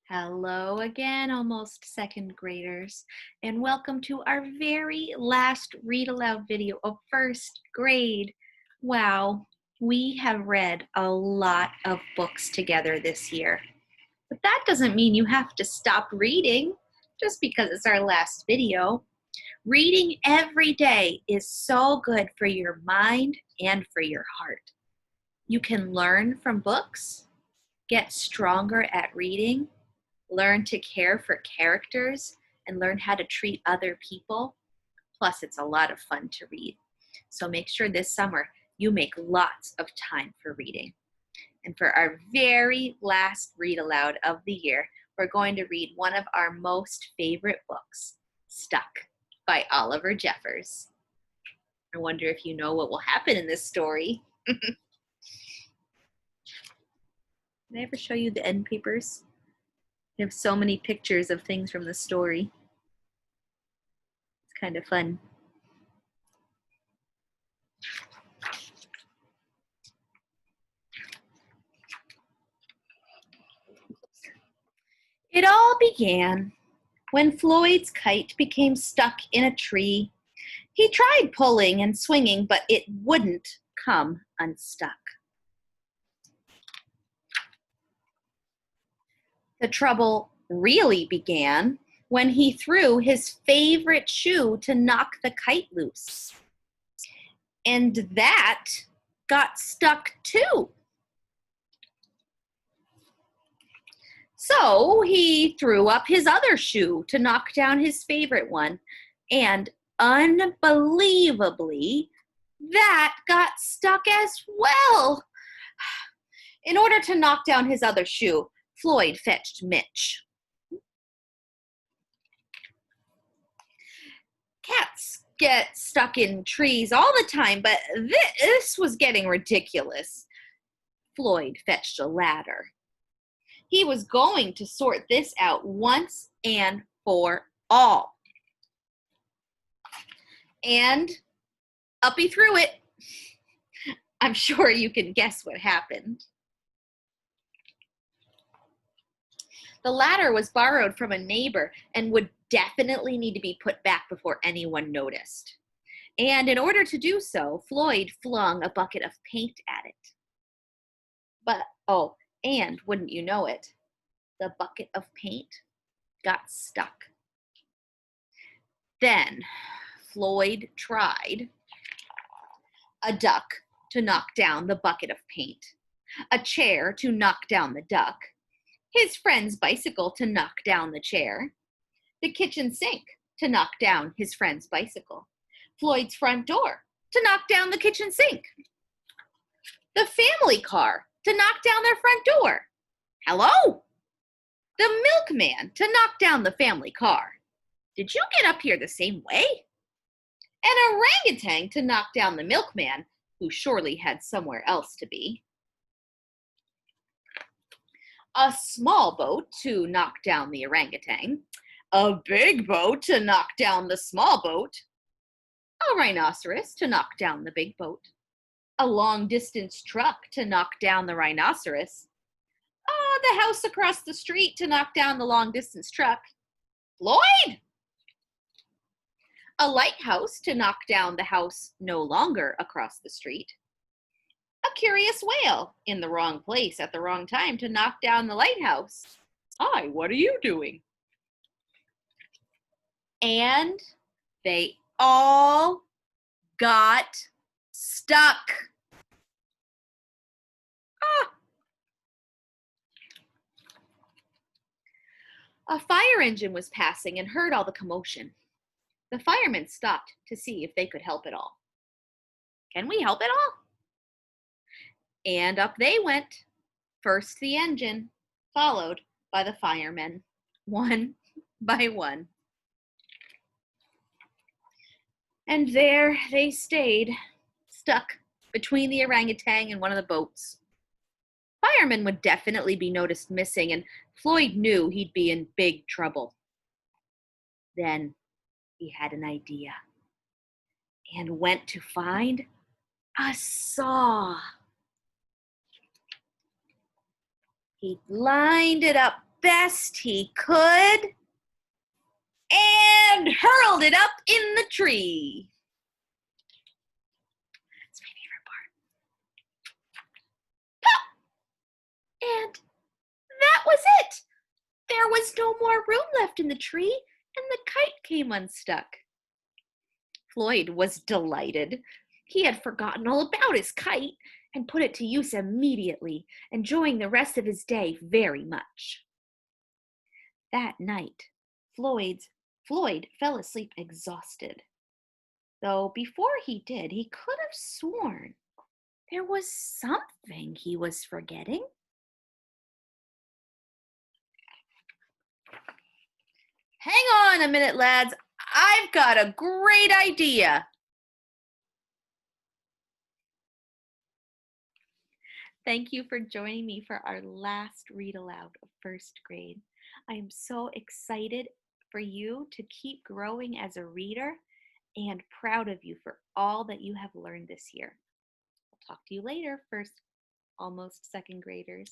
Hello again, almost second graders, and welcome to our very last read aloud video of first grade. Wow, we have read a lot of books together this year, but that doesn't mean you have to stop reading just because it's our last video. Reading every day is so good for your mind and for your heart. You can learn from books, get stronger at reading, learn to care for characters, and learn how to treat other people. Plus, it's a lot of fun to read. So make sure this summer you make lots of time for reading. And for our very last read aloud of the year, we're going to read one of our most favorite books, Stuck by Oliver Jeffers. I wonder if you know what will happen in this story. Did I ever show you the end papers? We have so many pictures of things from the story. It's kind of fun. It all began when Floyd's kite became stuck in a tree. He tried pulling and swinging, but it wouldn't come unstuck. The trouble really began when he threw his favorite shoe to knock the kite loose. And that got stuck too. So he threw up his other shoe to knock down his favorite one. And unbelievably, that got stuck as well. In order to knock down his other shoe, Floyd fetched Mitch. Cats get stuck in trees all the time, but this was getting ridiculous. Floyd fetched a ladder. He was going to sort this out once and for all. And up he threw it. I'm sure you can guess what happened. The ladder was borrowed from a neighbor and would definitely need to be put back before anyone noticed. And in order to do so, Floyd flung a bucket of paint at it. And wouldn't you know it, the bucket of paint got stuck. Then Floyd tried a duck to knock down the bucket of paint, a chair to knock down the duck, his friend's bicycle to knock down the chair, the kitchen sink to knock down his friend's bicycle, Floyd's front door to knock down the kitchen sink, the family car to knock down their front door. Hello? The milkman to knock down the family car. Did you get up here the same way? An orangutan to knock down the milkman, who surely had somewhere else to be. A small boat to knock down the orangutan, a big boat to knock down the small boat, a rhinoceros to knock down the big boat, a long-distance truck to knock down the rhinoceros, the house across the street to knock down the long-distance truck, Floyd! A lighthouse to knock down the house no longer across the street, a curious whale in the wrong place at the wrong time to knock down the lighthouse. Hi, what are you doing? And they all got stuck. A fire engine was passing and heard all the commotion. The firemen stopped to see if they could help at all. Can we help at all? And up they went, first the engine, followed by the firemen, one by one. And there they stayed, stuck between the orangutan and one of the boats. Firemen would definitely be noticed missing, and Floyd knew he'd be in big trouble. Then he had an idea and went to find a saw. He lined it up best he could and hurled it up in the tree. That's my favorite part. Pop! And that was it. There was no more room left in the tree, and the kite came unstuck. Floyd was delighted. He had forgotten all about his kite and put it to use immediately, enjoying the rest of his day very much. That night, Floyd fell asleep exhausted. Though before he did, he could have sworn there was something he was forgetting. Hang on a minute, lads. I've got a great idea. Thank you for joining me for our last read aloud of first grade. I am so excited for you to keep growing as a reader and proud of you for all that you have learned this year. I'll talk to you later, almost second graders.